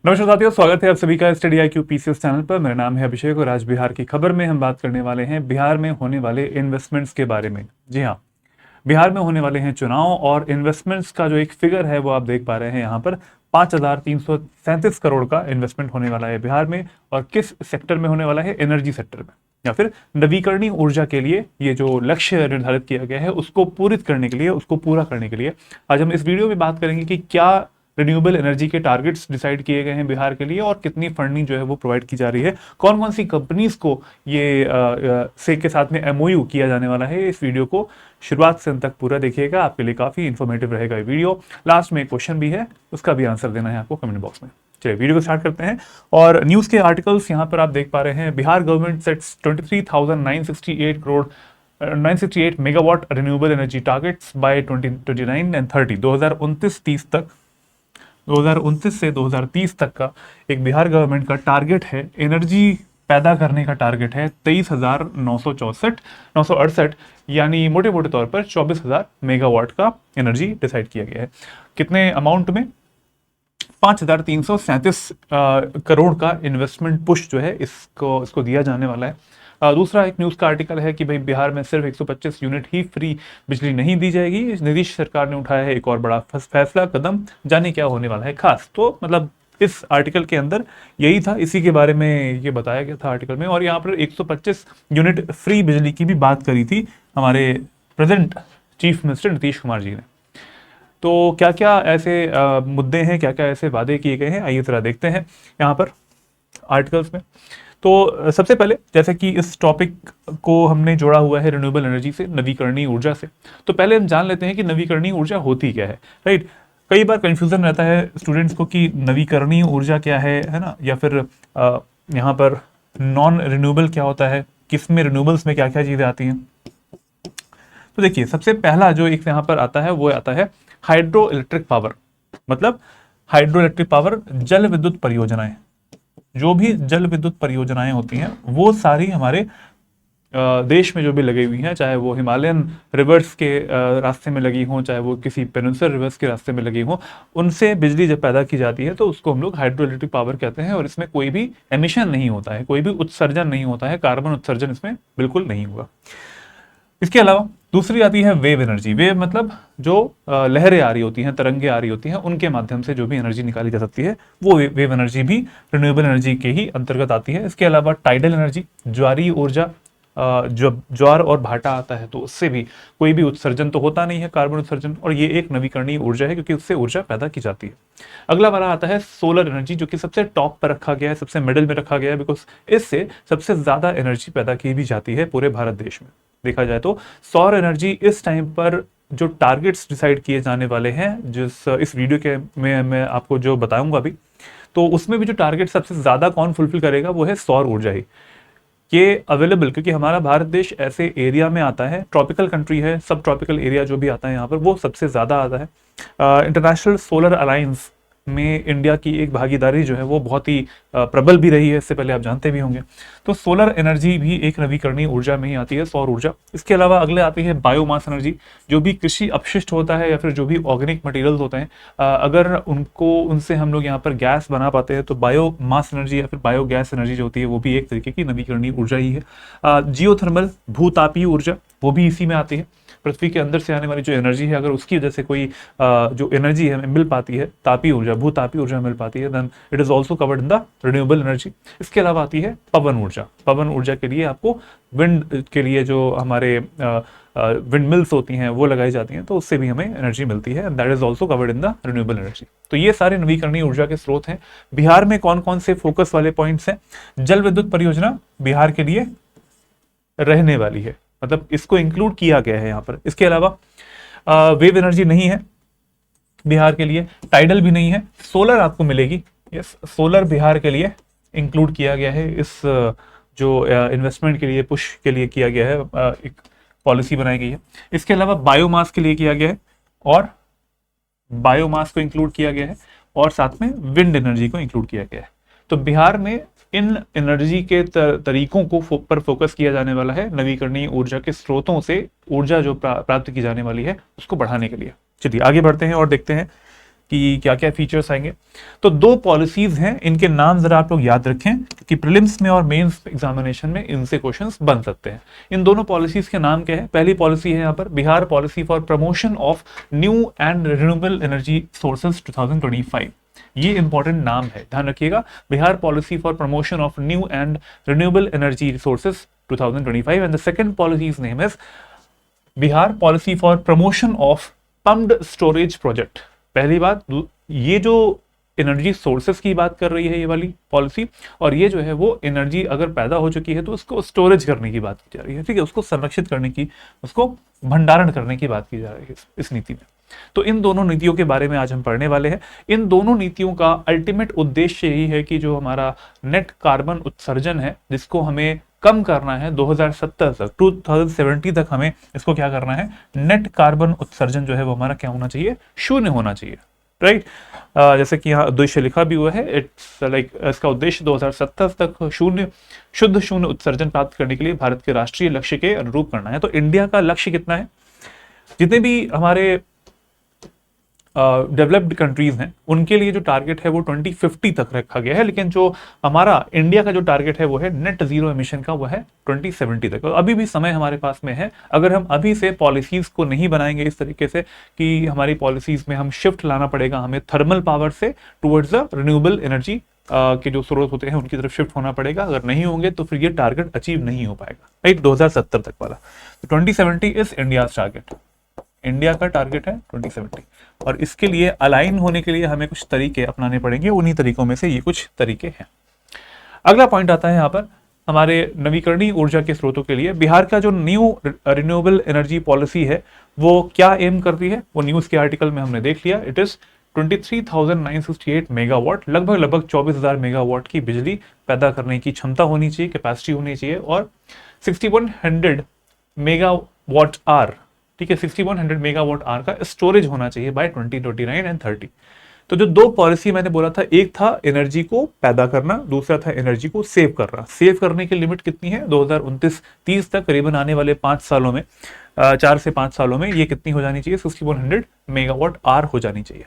नमस्कार साथियों, स्वागत है आप सभी का स्टडी IQ PCS चैनल पर। मेरा नाम है अभिषेक और आज बिहार की खबर में हम बात करने वाले हैं बिहार में होने वाले इन्वेस्टमेंट्स के बारे में। जी हाँ, बिहार में होने वाले हैं चुनाव और इन्वेस्टमेंट्स का जो एक फिगर है वो आप देख पा रहे हैं यहाँ पर। 5,337 करोड़ का इन्वेस्टमेंट होने वाला है बिहार में। और किस सेक्टर में होने वाला है? एनर्जी सेक्टर में, या फिर नवीकरणीय ऊर्जा के लिए। ये जो लक्ष्य निर्धारित किया गया है उसको पूरित करने के लिए, उसको पूरा करने के लिए आज हम इस वीडियो में बात करेंगे कि क्या रिन्यूएबल एनर्जी के टारगेट्स डिसाइड किए गए हैं बिहार के लिए और कितनी फंडिंग जो है वो प्रोवाइड की जा रही है, कौन कौन सी कंपनीज को ये से के साथ में MOU किया जाने वाला है। इस वीडियो को शुरुआत से अंत तक पूरा देखिएगा, आपके लिए काफी इंफॉर्मेटिव रहेगा ये वीडियो। लास्ट में एक क्वेश्चन भी है, उसका भी आंसर देना है आपको कमेंट बॉक्स में। चलिए वीडियो को स्टार्ट करते हैं। और न्यूज के आर्टिकल्स यहाँ पर आप देख पा रहे हैं। Bihar government sets 23,968 crore 968 megawatt renewable energy targets by 2029 and 30 2029-30 तक 2029 से 2030 तक का एक बिहार गवर्नमेंट का टारगेट है। एनर्जी पैदा करने का टारगेट है 23,968, यानी मोटे मोटे तौर पर 24,000 मेगावाट का एनर्जी डिसाइड किया गया है। कितने अमाउंट में? 5,337 करोड़ का इन्वेस्टमेंट पुश जो है इसको दिया जाने वाला है। दूसरा एक न्यूज़ का आर्टिकल है कि भाई बिहार में सिर्फ 125 यूनिट ही फ्री बिजली नहीं दी जाएगी। नीतीश सरकार ने उठाया है एक और बड़ा फैसला कदम, जाने क्या होने वाला है खास। तो मतलब इस आर्टिकल के अंदर यही था, इसी के बारे में ये बताया गया था आर्टिकल में। और यहाँ पर 125 यूनिट फ्री बिजली की भी बात करी थी हमारे present chief minister Nitish Kumar ji ने। तो क्या क्या ऐसे मुद्दे हैं, क्या क्या ऐसे वादे किए गए हैं, आइए जरा देखते हैं यहाँ पर आर्टिकल्स में। तो सबसे पहले, जैसे कि इस टॉपिक को हमने जोड़ा हुआ है रिन्यूएबल एनर्जी से, नवीकरणीय ऊर्जा से, तो पहले हम जान लेते हैं कि नवीकरणीय ऊर्जा होती क्या है। राइट, कई बार कंफ्यूजन रहता है स्टूडेंट्स को कि नवीकरणीय ऊर्जा क्या है ना, या फिर यहाँ पर नॉन रिन्यूएबल क्या होता है, किस में रिन्यूएबल्स में क्या क्या चीज़ें आती हैं। तो देखिए, सबसे पहला जो एक यहाँ पर आता है वो आता है हाइड्रो इलेक्ट्रिक पावर। मतलब हाइड्रो इलेक्ट्रिक पावर, जल विद्युत परियोजनाएं, जो भी जल विद्युत परियोजनाएं होती हैं वो सारी हमारे देश में जो भी लगी हुई हैं, चाहे वो हिमालयन रिवर्स के रास्ते में लगी हों, चाहे वो किसी पेनिनसुलर रिवर्स के रास्ते में लगी हों, उनसे बिजली जब पैदा की जाती है तो उसको हम लोग हाइड्रो इलेक्ट्रिक पावर कहते हैं। और इसमें कोई भी एमिशन नहीं होता है, कोई भी उत्सर्जन नहीं होता है, कार्बन उत्सर्जन इसमें बिल्कुल नहीं होगा। इसके अलावा दूसरी आती है वेव एनर्जी। वेव मतलब जो लहरें आ रही होती हैं, तरंगे आ रही होती हैं, उनके माध्यम से जो भी एनर्जी निकाली जा सकती है वो वेव एनर्जी भी रिन्यूएबल एनर्जी के ही अंतर्गत आती है। इसके अलावा टाइडल एनर्जी, ज्वारीय ऊर्जा, जब ज्वार और भाटा आता है तो उससे भी कोई भी उत्सर्जन तो होता नहीं है, कार्बन उत्सर्जन, और ये एक नवीकरणीय ऊर्जा है क्योंकि उससे ऊर्जा पैदा की जाती है। अगला वाला आता है सोलर एनर्जी, जो कि सबसे टॉप पर रखा गया है, सबसे मिडिल में रखा गया है, बिकॉज इससे सबसे ज्यादा एनर्जी पैदा की भी जाती है पूरे भारत देश में। देखा जाए तो सौर एनर्जी इस टाइम पर जो टारगेट्स डिसाइड किए जाने वाले हैं, जिस इस वीडियो के में मैं आपको जो बताऊंगा अभी, तो उसमें भी जो टारगेट सबसे ज्यादा कौन फुलफिल करेगा वो है सौर ऊर्जा ही। ये अवेलेबल, क्योंकि हमारा भारत देश ऐसे एरिया में आता है, ट्रॉपिकल कंट्री है, सब ट्रॉपिकल एरिया जो भी आता है यहाँ पर वो सबसे ज़्यादा आता है। इंटरनेशनल सोलर अलायंस में इंडिया की एक भागीदारी जो है वो बहुत ही प्रबल भी रही है, इससे पहले आप जानते भी होंगे। तो सोलर एनर्जी भी एक नवीकरणीय ऊर्जा में ही आती है, सौर ऊर्जा। इसके अलावा अगले आती है बायोमास एनर्जी, जो भी कृषि अपशिष्ट होता है या फिर जो भी ऑर्गेनिक मटेरियल्स होते हैं, अगर उनसे हम लोग यहाँ पर गैस बना पाते हैं तो बायोमास एनर्जी या फिर बायोगैस एनर्जी जो होती है वो भी एक तरीके की नवीकरणीय ऊर्जा ही है। जियोथर्मल, भूतापीय ऊर्जा, वो भी इसी में आती है। पृथ्वी के अंदर से आने वाली जो एनर्जी है, अगर उसकी वजह से कोई जो एनर्जी है मिल पाती है, तापीय ऊर्जा, भूतापीय ऊर्जा मिल पाती है, then it is also covered in the renewable energy. इसके अलावा आती है पवन ऊर्जा। पवन ऊर्जा के लिए आपको विंड के लिए जो हमारे विंड मिल्स होती हैं वो लगाई जाती हैं, तो उससे भी हमें एनर्जी मिलती है, that is also covered in the renewable energy. तो ये सारे नवीकरणीय ऊर्जा के स्रोत हैं। बिहार में कौन कौन से फोकस वाले पॉइंट्स हैं? जल विद्युत परियोजना बिहार के लिए रहने वाली है, मतलब इसको इंक्लूड किया गया है यहाँ पर। इसके अलावा वेव एनर्जी नहीं है बिहार के लिए, टाइडल भी नहीं है, सोलर आपको मिलेगी। यस, सोलर बिहार के लिए इंक्लूड किया गया है, इस जो इन्वेस्टमेंट के लिए, पुश के लिए किया गया है, एक पॉलिसी बनाई गई है। इसके अलावा बायोमास के लिए किया गया है, और बायोमास को इंक्लूड किया गया है, और साथ में विंड एनर्जी को इंक्लूड किया गया है। तो बिहार में इन एनर्जी के तरीकों को पर फोकस किया जाने वाला है, नवीकरणीय ऊर्जा के स्रोतों से ऊर्जा जो प्राप्त की जाने वाली है उसको बढ़ाने के लिए। चलिए आगे बढ़ते हैं और देखते हैं कि क्या क्या फीचर्स आएंगे। तो दो पॉलिसीज हैं, इनके नाम जरा आप लोग याद रखें कि प्रीलिम्स में और मेंस एग्जामिनेशन में इनसे क्वेश्चंस बन सकते हैं। इन दोनों पॉलिसीज के नाम क्या है? पहली पॉलिसी है यहाँ पर Bihar policy for promotion of new and renewable energy sources 2025। ये इंपॉर्टेंट नाम है, ध्यान रखिएगा, Bihar policy for promotion of new and renewable energy resources 2025 and the second policies name is Bihar policy for promotion of pumped storage project. पहली बात, ये जो energy sources की बात कर रही है ये वाली पॉलिसी, और ये जो है वो एनर्जी अगर पैदा हो चुकी है तो उसको स्टोरेज करने की बात की जा रही है, ठीक है, उसको संरक्षित करने की, उसको भंडारण करने की बात की जा रही है इस नीति में। तो इन दोनों नीतियों के बारे में आज हम पढ़ने वाले हैं। इन दोनों नीतियों का अल्टीमेट उद्देश्य यही है कि जो हमारा नेट कार्बन उत्सर्जन है, जिसको हमें कम करना है 2070 तक, 2070 तक हमें इसको क्या करना है, नेट कार्बन उत्सर्जन जो है वो हमारा क्या होना चाहिए, शून्य होना चाहिए, राइट। जैसे कि यहाँ उद्देश्य लिखा भी हुआ है, इट्स लाइक इसका उद्देश्य 2070 तक शुद्ध शून्य उत्सर्जन प्राप्त करने के लिए भारत के राष्ट्रीय लक्ष्य के अनुरूप करना है। तो इंडिया का लक्ष्य कितना है? जितने भी हमारे डेवलप्ड कंट्रीज हैं उनके लिए जो टारगेट है वो 2050 तक रखा गया है, लेकिन जो हमारा इंडिया का जो टारगेट है वो है नेट जीरो एमिशन का, वो है 2070 तक। अभी भी समय हमारे पास में है, अगर हम अभी से पॉलिसीज को नहीं बनाएंगे इस तरीके से कि हमारी पॉलिसीज में हम शिफ्ट लाना पड़ेगा, हमें थर्मल पावर से टुवर्ड्स द रिन्यूएबल एनर्जी के जो स्रोत होते हैं उनकी तरफ शिफ्ट होना पड़ेगा। अगर नहीं होंगे तो फिर ये टारगेट अचीव नहीं हो पाएगा, राइट, 2070 तक वाला। तो 2070 इज इंडिया टारगेट, इंडिया का टारगेट है 2070, और इसके लिए अलाइन होने के लिए हमें कुछ तरीके अपनाने पड़ेंगे, उन्हीं तरीकों में से ये कुछ तरीके हैं। अगला पॉइंट आता है यहाँ पर हमारे नवीकरणीय ऊर्जा के स्रोतों के लिए बिहार का जो न्यू रिन्यूएबल एनर्जी पॉलिसी है वो क्या एम करती है, वो न्यूज के आर्टिकल में हमने देख लिया। इट इज 23,968 मेगावाट, लगभग 24,000 मेगावाट की बिजली पैदा करने की क्षमता होनी चाहिए, कैपेसिटी होनी चाहिए, और 6100 मेगावाट आर, ठीक है, 6100 मेगावाट आर का स्टोरेज होना चाहिए बाय 2029 एंड 30। तो जो दो पॉलिसी मैंने बोला था, एक था एनर्जी को पैदा करना, दूसरा था एनर्जी को सेव करना। सेव करने की लिमिट कितनी है? 2029-30 तक, करीबन आने वाले 5 सालों में, 4 से 5 सालों में ये कितनी हो जानी चाहिए? 6100 मेगावाट आर हो जानी चाहिए।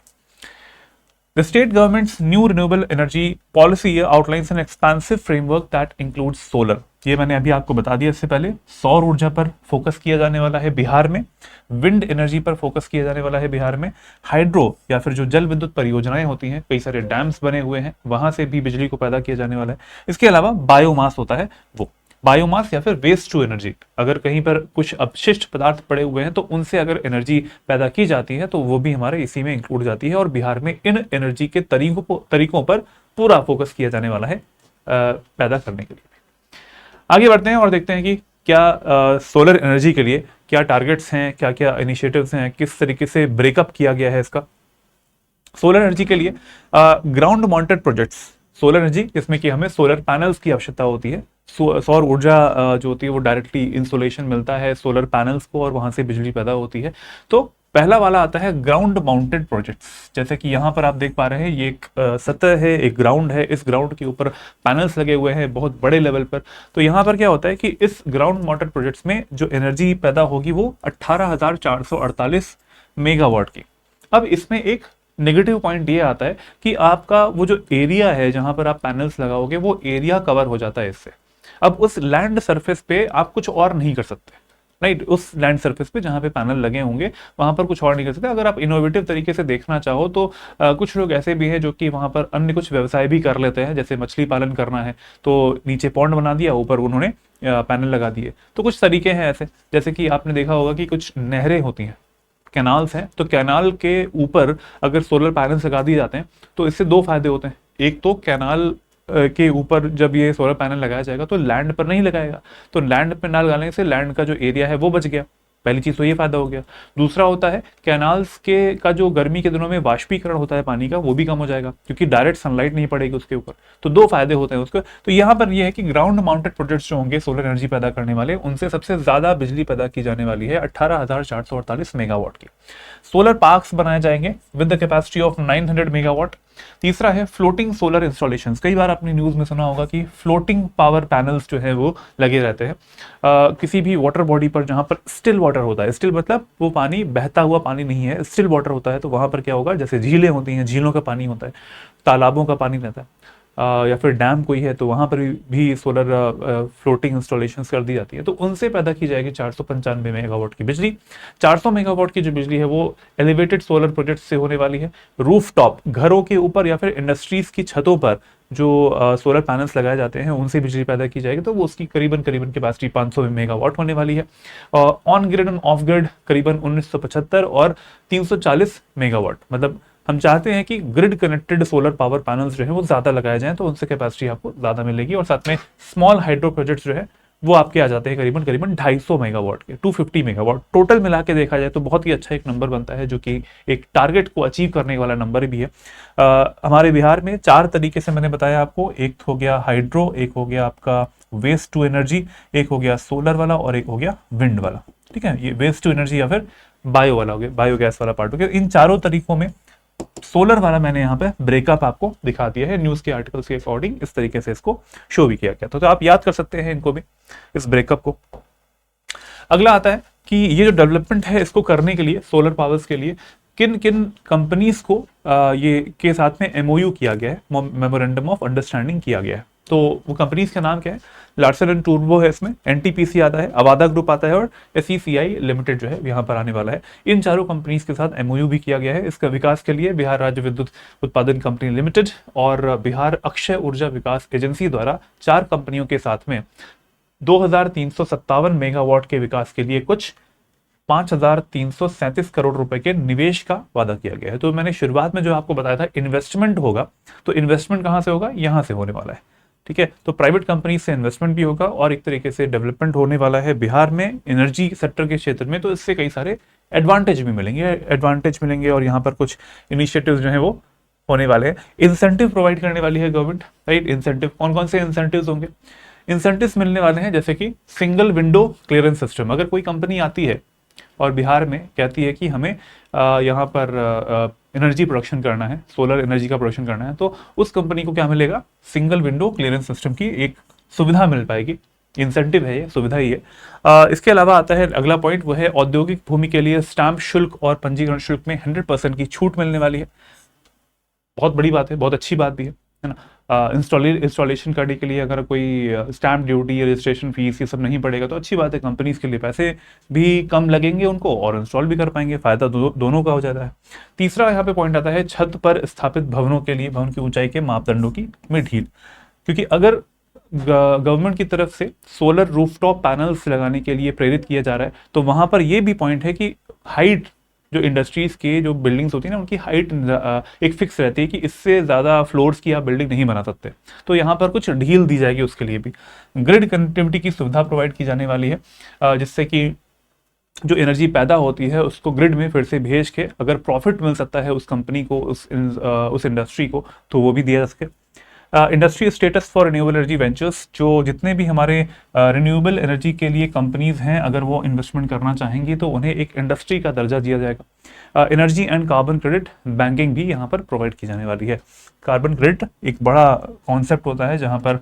The state government's new renewable energy policy outlines an expansive framework that includes solar। ये मैंने अभी आपको बता दिया इससे पहले, सौर ऊर्जा पर फोकस किया जाने वाला है बिहार में, विंड एनर्जी पर फोकस किया जाने वाला है बिहार में, हाइड्रो या फिर जो जल विद्युत परियोजनाएं होती हैं, कई सारे डैम्स बने हुए हैं, वहां से भी बिजली को पैदा किया जाने वाला है। इसके अलावा बायोमास होता है, वो बायोमास या फिर वेस्ट टू एनर्जी, अगर कहीं पर कुछ अपशिष्ट पदार्थ पड़े हुए हैं तो उनसे अगर एनर्जी पैदा की जाती है तो वो भी हमारे इसी में इंक्लूड जाती है, और बिहार में इन एनर्जी के तरीकों पर पूरा फोकस किया जाने वाला है पैदा करने के लिए। आगे बढ़ते हैं और देखते हैं कि क्या सोलर एनर्जी के लिए क्या टारगेट्स हैं, क्या क्या इनिशिएटिव्स हैं, किस तरीके से ब्रेकअप किया गया है इसका। सोलर एनर्जी के लिए ground mounted projects, solar energy जिसमें कि हमें सोलर पैनल्स की आवश्यकता होती है, सौर ऊर्जा जो होती है वो डायरेक्टली इंसोलेशन मिलता है सोलर पैनल्स को और वहां से बिजली पैदा होती है। तो पहला वाला आता है ग्राउंड माउंटेड प्रोजेक्ट्स, जैसे कि यहाँ पर आप देख पा रहे हैं, ये एक सतह है, एक ग्राउंड है, इस ग्राउंड के ऊपर पैनल्स लगे हुए हैं बहुत बड़े लेवल पर। तो यहाँ पर क्या होता है कि इस ग्राउंड माउंटेड प्रोजेक्ट्स में जो एनर्जी पैदा होगी वो 18,448 मेगावाट की। अब इसमें एक नेगेटिव पॉइंट ये आता है कि आपका वो जो एरिया है जहां पर आप पैनल्स लगाओगे वो एरिया कवर हो जाता है इससे। अब उस लैंड सरफेस पे आप कुछ और नहीं कर सकते, राइट, उस लैंड सरफेस पे जहां पे पैनल लगे होंगे वहां पर कुछ और नहीं कर सकते। अगर आप इनोवेटिव तरीके से देखना चाहो तो कुछ लोग ऐसे भी हैं जो कि वहां पर अन्य कुछ व्यवसाय भी कर लेते हैं, जैसे मछली पालन करना है तो नीचे पॉन्ड बना दिया, ऊपर उन्होंने पैनल लगा दिए। तो कुछ तरीके हैं ऐसे, जैसे कि आपने देखा होगा कि कुछ नहरें होती हैं, कैनाल्स हैं, तो कैनाल के ऊपर अगर सोलर पैनल्स लगा दिए जाते हैं तो इससे दो फायदे होते हैं। एक तो कैनाल के ऊपर जब ये सोलर पैनल लगाया जाएगा तो लैंड पर नहीं लगाएगा, तो लैंड पर ना लगाने से लैंड का जो एरिया है वो बच गया, पहली चीज तो ये फायदा हो गया। दूसरा होता है कैनाल्स के का जो गर्मी के दिनों में वाष्पीकरण होता है पानी का वो भी कम हो जाएगा, क्योंकि डायरेक्ट सनलाइट नहीं पड़ेगी उसके ऊपर। तो दो फायदे होते हैं उसके। तो यहाँ पर यह है कि ग्राउंड माउंटेड प्रोजेक्ट्स जो होंगे सोलर एनर्जी पैदा करने वाले, उनसे सबसे ज्यादा बिजली पैदा की जाने वाली है 18,448 मेगावाट की। सोलर पार्क्स बनाए जाएंगे with the capacity of 900 megawatt. तीसरा है फ्लोटिंग सोलर इंस्टॉलेशंस। कई बार आपने न्यूज़ में सुना होगा कि फ्लोटिंग पावर पैनल्स जो है वो लगे रहते हैं किसी भी वाटर बॉडी पर जहाँ पर स्टिल वाटर होता है। स्टिल मतलब वो पानी बहता हुआ पानी नहीं है, स्टिल वाटर होता है। तो वहाँ पर क्या होगा, जैसे झीलें होती हैं, झीलों का पानी होता है, तालाबों का पानी रहता है, या फिर डैम कोई है तो वहाँ पर भी सोलर फ्लोटिंग इंस्टॉलेशंस कर दी जाती है। तो उनसे पैदा की जाएगी 495 मेगावाट की बिजली। 400 मेगावाट की जो बिजली है वो एलिवेटेड सोलर प्रोजेक्ट से होने वाली है। रूफटॉप, घरों के ऊपर या फिर इंडस्ट्रीज की छतों पर जो सोलर पैनल्स लगाए जाते हैं उनसे बिजली पैदा की जाएगी। तो वो उसकी करीबन करीबन कैपेसिटी 500 मेगावाट होने वाली है। On grid end of grid करीबन 1975 और 340 मेगावाट। मतलब हम चाहते हैं कि grid connected solar power panels जो है वो ज्यादा लगाए जाएं, तो उनसे कैपेसिटी आपको ज्यादा मिलेगी। और साथ में स्मॉल हाइड्रो प्रोजेक्ट्स जो है वो आपके आ जाते हैं करीबन करीबन 250 मेगावाट के, 250 मेगावाट। टोटल मिला के देखा जाए तो बहुत ही अच्छा एक नंबर बनता है, जो कि एक टारगेट को अचीव करने वाला नंबर भी है। हमारे बिहार में 4 तरीके से मैंने बताया आपको, एक हो गया हाइड्रो, एक हो गया आपका वेस्ट टू एनर्जी, एक हो गया सोलर वाला और एक हो गया विंड वाला। ठीक है, ये वेस्ट टू एनर्जी या फिर बायो वाला हो गया, बायोगैस वाला पार्ट हो गया। इन चारों तरीकों में सोलर वाला मैंने यहाँ पे ब्रेकअप आपको दिखा दिया है, न्यूज के आर्टिकल्स के अकॉर्डिंग इस तरीके से इसको शो भी किया गया। तो आप याद कर सकते हैं इनको भी, इस ब्रेकअप को। अगला आता है कि ये जो डेवलपमेंट है इसको करने के लिए, सोलर पावर्स के लिए किन किन कंपनीज को ये के साथ में एमओयू किया गया है, मेमोरेंडम ऑफ अंडरस्टैंडिंग किया गया है। तो वो कंपनीज का नाम क्या है, लार्सन एंड टूब्रो है इसमें, एनटीपीसी आता है, अवादा ग्रुप आता है और एसईसीआई लिमिटेड जो है यहाँ पर आने वाला है। इन चारों कंपनीज के साथ एमओयू भी किया गया है। इसका विकास के लिए बिहार राज्य विद्युत उत्पादन कंपनी लिमिटेड और बिहार अक्षय ऊर्जा विकास एजेंसी द्वारा 4 कंपनियों के साथ में 2357 मेगावाट के विकास के लिए कुछ 5337 करोड़ रुपए के निवेश का वादा किया गया है। तो मैंने शुरुआत में जो आपको बताया था इन्वेस्टमेंट होगा, तो इन्वेस्टमेंट कहां से होगा, यहां से होने वाला है। ठीक है, तो प्राइवेट कंपनी से इन्वेस्टमेंट भी होगा और एक तरीके से डेवलपमेंट होने वाला है बिहार में एनर्जी सेक्टर के क्षेत्र में। तो इससे कई सारे एडवांटेज भी मिलेंगे और यहाँ पर कुछ इनिशिएटिव्स जो है वो होने वाले हैं। इंसेंटिव प्रोवाइड करने वाली है गवर्नमेंट, राइट। इंसेंटिव कौन कौन से इंसेंटिव्स होंगे, इंसेंटिव्स मिलने वाले हैं जैसे कि सिंगल विंडो क्लियरेंस सिस्टम। अगर कोई कंपनी आती है और बिहार में कहती है कि हमें यहाँ पर एनर्जी प्रोडक्शन करना है, सोलर एनर्जी का प्रोडक्शन करना है, तो उस कंपनी को क्या मिलेगा, सिंगल विंडो क्लियरेंस सिस्टम की एक सुविधा मिल पाएगी। इंसेंटिव है ये, सुविधा ही है। इसके अलावा आता है अगला पॉइंट, वो है औद्योगिक भूमि के लिए स्टाम्प शुल्क और पंजीकरण शुल्क में 100% की छूट मिलने वाली है। बहुत बड़ी बात है, बहुत अच्छी बात भी है ना। इंस्टॉलेशन करने के लिए अगर कोई स्टैम्प ड्यूटी या रजिस्ट्रेशन फीस ये सब नहीं पड़ेगा तो अच्छी बात है, कंपनीज के लिए पैसे भी कम लगेंगे उनको और इंस्टॉल भी कर पाएंगे, फायदा दोनों का हो जाता है। तीसरा यहाँ पे पॉइंट आता है छत पर स्थापित भवनों के लिए भवन की ऊंचाई के मापदंडों की में ढील, क्योंकि अगर गवर्नमेंट की तरफ से सोलर रूफटॉप पैनल्स लगाने के लिए प्रेरित किया जा रहा है तो वहां पर यह भी पॉइंट है कि हाइट, जो इंडस्ट्रीज के जो बिल्डिंग्स होती है ना उनकी हाइट एक फिक्स रहती है कि इससे ज़्यादा फ्लोर्स की आप बिल्डिंग नहीं बना सकते। तो यहाँ पर कुछ ढील दी जाएगी उसके लिए भी। ग्रिड कनेक्टिविटी की सुविधा प्रोवाइड की जाने वाली है जिससे कि जो एनर्जी पैदा होती है उसको ग्रिड में फिर से भेज के अगर प्रॉफिट मिल सकता है उस कंपनी को, उस इंडस्ट्री को, तो वो भी दिया जा सके। Industry status for renewable energy ventures, जो जितने भी हमारे रिन्यूएबल एनर्जी के लिए कंपनीज हैं अगर वो इन्वेस्टमेंट करना चाहेंगी तो उन्हें एक इंडस्ट्री का दर्जा दिया जाएगा। Energy and carbon credit banking भी यहाँ पर प्रोवाइड की जाने वाली है। कार्बन क्रेडिट एक बड़ा कॉन्सेप्ट होता है जहाँ पर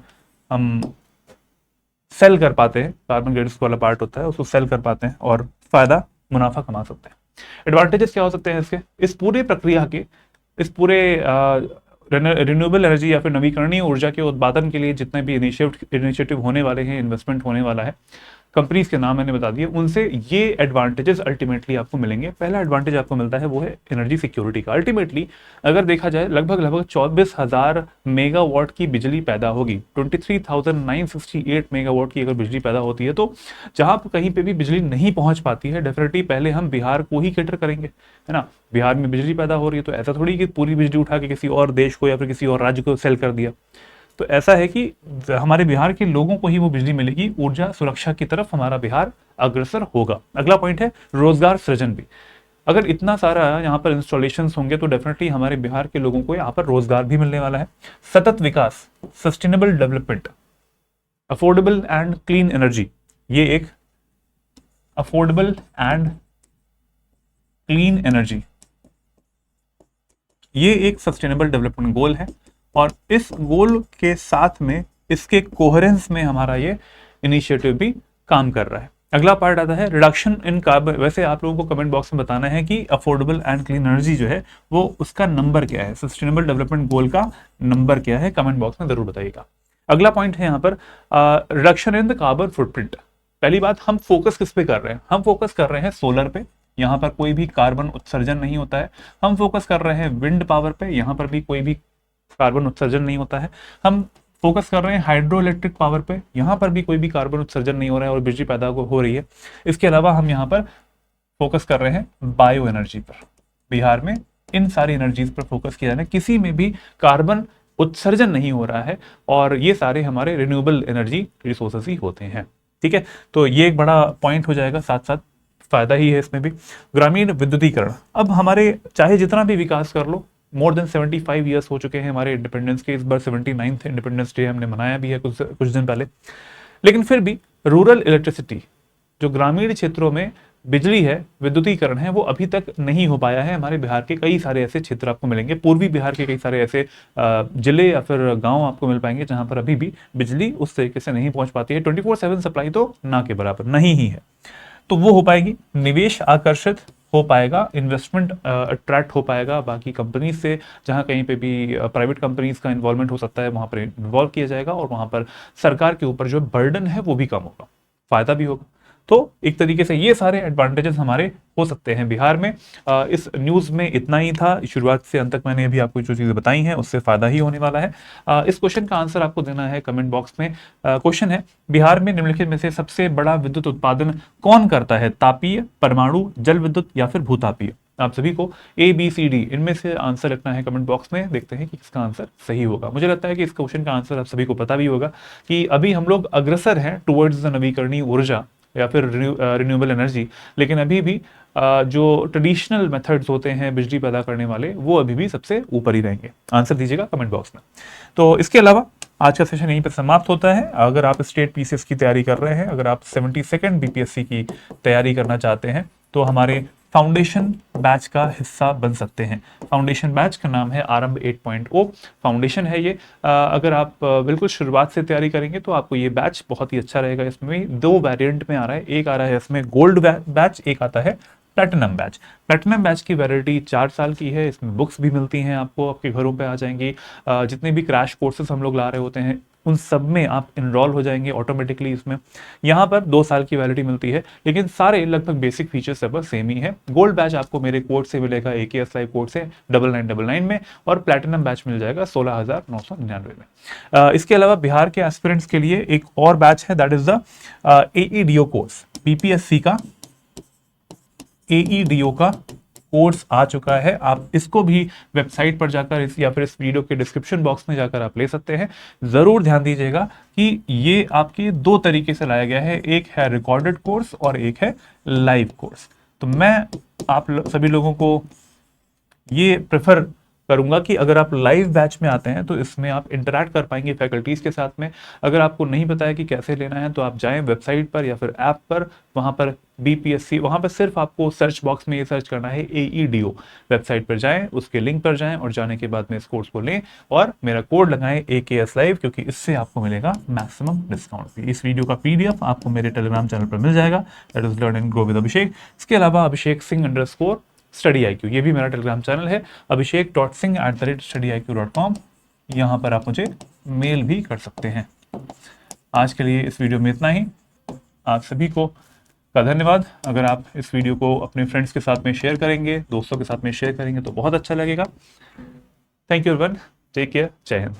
हम सेल कर पाते हैं, कार्बन क्रेडिट्स वाला पार्ट होता है उसको सेल कर पाते हैं और फायदा मुनाफा कमा सकते हैं। एडवांटेजेस क्या हो सकते हैं इसके, इस पूरे प्रक्रिया के, इस पूरे रिन्यूएबल एनर्जी या फिर नवीकरणीय ऊर्जा के उत्पादन के लिए जितने भी इनिशिएटिव होने वाले हैं, इन्वेस्टमेंट होने वाला है, कंपनीज के नाम मैंने बता दिए, उनसे ये एडवांटेजेस अल्टीमेटली आपको मिलेंगे। पहला एडवांटेज आपको मिलता है वो है एनर्जी सिक्योरिटी का। अल्टीमेटली अगर देखा जाए लगभग 24,000 मेगावाट की बिजली पैदा होगी, 23,968 मेगावाट की अगर बिजली पैदा होती है तो जहां पर कहीं पे भी बिजली नहीं पहुंच पाती है डेफिनेटली पहले हम बिहार को ही कैटर करेंगे, है ना। बिहार में बिजली पैदा हो रही है तो ऐसा थोड़ी कि पूरी बिजली उठा के किसी और देश को या फिर किसी और राज्य को सेल कर दिया। तो ऐसा है कि हमारे बिहार के लोगों को ही वो बिजली मिलेगी, ऊर्जा सुरक्षा की तरफ हमारा बिहार अग्रसर होगा। अगला पॉइंट है रोजगार सृजन भी। अगर इतना सारा यहाँ पर इंस्टॉलेशंस होंगे तो डेफिनेटली हमारे बिहार के लोगों को यहाँ पर रोजगार भी मिलने वाला है। सतत विकास, sustainable development, affordable and clean energy, ये एक अफोर्डेबल एंड क्लीन एनर्जी, ये एक सस्टेनेबल डेवलपमेंट गोल है और इस गोल के साथ में इसके कोहेरेंस में हमारा ये इनिशिएटिव भी काम कर रहा है। अगला पार्ट आता है रिडक्शन इन कार्बन। वैसे आप लोगों को कमेंट बॉक्स में बताना है कि अफोर्डेबल एंड क्लीन एनर्जी जो है वो उसका नंबर क्या है, सस्टेनेबल डेवलपमेंट गोल का नंबर क्या है, कमेंट बॉक्स में जरूर बताइएगा। अगला पॉइंट है यहाँ पर reduction in the carbon footprint. पहली बात, हम फोकस किस पे कर रहे हैं? हम फोकस कर रहे हैं सोलर पे, यहाँ पर कोई भी कार्बन उत्सर्जन नहीं होता है। हम फोकस कर रहे हैं विंड पावर पे, यहाँ पर भी कोई भी कार्बन उत्सर्जन नहीं होता है। हम फोकस कर रहे हैं हाइड्रो इलेक्ट्रिक पावर पे, यहाँ पर भी कोई भी कार्बन उत्सर्जन नहीं हो रहा है और बिजली पैदा हो रही है। इसके अलावा हम यहाँ पर फोकस कर रहे हैं बायो एनर्जी पर। बिहार में इन सारी एनर्जीज पर फोकस किया जाना, किसी में भी कार्बन उत्सर्जन नहीं हो रहा है और ये सारे हमारे रिन्यूएबल एनर्जी रिसोर्सेज ही होते हैं। ठीक है, तो ये एक बड़ा पॉइंट हो जाएगा, साथ साथ फायदा ही है इसमें भी। ग्रामीण विद्युतीकरण, अब हमारे चाहे जितना भी विकास कर लो, मोर देन 75 ईयर्स हो चुके हैं हमारे इंडिपेंडेंस के। इस बार 79th इंडिपेंडेंस डे हमने मनाया भी है कुछ दिन पहले, लेकिन फिर भी रूरल इलेक्ट्रिसिटी, जो ग्रामीण क्षेत्रों में बिजली है, विद्युतीकरण है, वो अभी तक नहीं हो पाया है। हमारे बिहार के कई सारे ऐसे क्षेत्र आपको मिलेंगे, पूर्वी बिहार के कई सारे ऐसे जिले या फिर गांव आपको मिल पाएंगे जहां पर अभी भी बिजली उस तरीके से नहीं पहुंच पाती है। 24/7 सप्लाई तो ना के बराबर नहीं ही है, तो वो हो पाएगी। निवेश आकर्षित हो पाएगा, इन्वेस्टमेंट अट्रैक्ट हो पाएगा बाकी कंपनीज से, जहां कहीं पे भी प्राइवेट कंपनीज का इन्वॉल्वमेंट हो सकता है वहां पर इन्वॉल्व किया जाएगा और वहां पर सरकार के ऊपर जो बर्डन है वो भी कम होगा, फायदा भी होगा। तो एक तरीके से ये सारे एडवांटेजेस हमारे हो सकते हैं बिहार में। इस न्यूज़ में इतना ही था, शुरुआत से अंत तक मैंने अभी आपको जो चीज़ें बताई हैं उससे फायदा ही होने वाला है। इस क्वेश्चन का आंसर आपको देना है कमेंट बॉक्स में। क्वेश्चन है, बिहार में निम्नलिखित में से सबसे बड़ा विद्युत उत्पादन कौन करता है? तापीय, परमाणु, जल विद्युत या फिर भूतापीय? आप सभी को ABCD इनमें से आंसर लिखना है कमेंट बॉक्स में, देखते हैं कि किसका आंसर सही होगा। मुझे लगता है कि इस क्वेश्चन का आंसर आप सभी को पता भी होगा कि अभी हम लोग अग्रसर हैं टुवर्ड्स द नवीकरणीय ऊर्जा या फिर रिन्यूएबल एनर्जी, लेकिन अभी भी जो ट्रेडिशनल मेथड्स होते हैं बिजली पैदा करने वाले, वो अभी भी सबसे ऊपर ही रहेंगे। आंसर दीजिएगा कमेंट बॉक्स में। तो इसके अलावा आज का सेशन यहीं पर समाप्त होता है। अगर आप स्टेट पीसीएस की तैयारी कर रहे हैं, अगर आप 72nd BPSC की तैयारी करना चाहते हैं, तो हमारे फाउंडेशन बैच का हिस्सा बन सकते हैं। फाउंडेशन बैच का नाम है आरंभ 8.0 फाउंडेशन है ये। अगर आप बिल्कुल शुरुआत से तैयारी करेंगे तो आपको ये बैच बहुत ही अच्छा रहेगा। इसमें 2 वेरिएंट में आ रहा है, एक आ रहा है इसमें गोल्ड बैच, एक आता है प्लैटिनम बैच। प्लैटिनम बैच की वैलिडिटी 4 साल की है। इसमें बुक्स भी मिलती हैं आपको, आपके घरों पे आ जाएंगी। जितने भी क्रैश कोर्सेज हम लोग ला रहे होते हैं उन सब में आप इनरोल हो जाएंगे ऑटोमेटिकली इसमें। यहाँ पर 2 साल की वैलिडिटी मिलती है, लेकिन सारे लगभग बेसिक फीचर्स सब सेम ही है। गोल्ड बैच आपको मेरे कोड से मिलेगा, AKS लाइव कोड से 9999 में, और प्लैटिनम बैच मिल जाएगा 16,999 में। इसके अलावा बिहार के एस्पिरेंट्स के लिए एक और बैच है, that is the AEDO course. BPSC का AEDO का कोर्स आ चुका है। आप इसको भी वेबसाइट पर जाकर या फिर इस वीडियो के डिस्क्रिप्शन बॉक्स में जाकर आप ले सकते हैं। जरूर ध्यान दीजिएगा कि ये आपके 2 तरीके से लाया गया है, एक है रिकॉर्डेड कोर्स और एक है लाइव कोर्स। तो मैं आप सभी लोगों को ये प्रेफर करूंगा कि अगर आप लाइव बैच में आते हैं तो इसमें आप इंटरैक्ट कर पाएंगे फैकल्टीज के साथ में। अगर आपको नहीं पता है कि कैसे लेना है तो आप जाएं वेबसाइट पर या फिर ऐप पर, वहां पर BPSC, वहां पर सिर्फ आपको सर्च बॉक्स में ये सर्च करना है AEDO। वेबसाइट पर जाएं, उसके लिंक पर जाएं और जाने के बाद में इस कोर्स को लें और मेरा कोड लगाएं AKS लाइव, क्योंकि इससे आपको मिलेगा मैक्सिमम डिस्काउंट। इस वीडियो का PDF आपको मेरे टेलीग्राम चैनल पर मिल जाएगा, that is learn and grow with Abhishek. इसके अलावा अभिषेक सिंह _study IQ, ये भी मेरा टेलीग्राम चैनल है, abhishek.singh@studyiq.com। यहाँ पर आप मुझे मेल भी कर सकते हैं। आज के लिए इस वीडियो में इतना ही। आप सभी को का धन्यवाद। अगर आप इस वीडियो को अपने फ्रेंड्स के साथ में शेयर करेंगे, दोस्तों के साथ में शेयर करेंगे तो बहुत अच्छा लगेगा। Thank you everyone, take care, जय हिंद।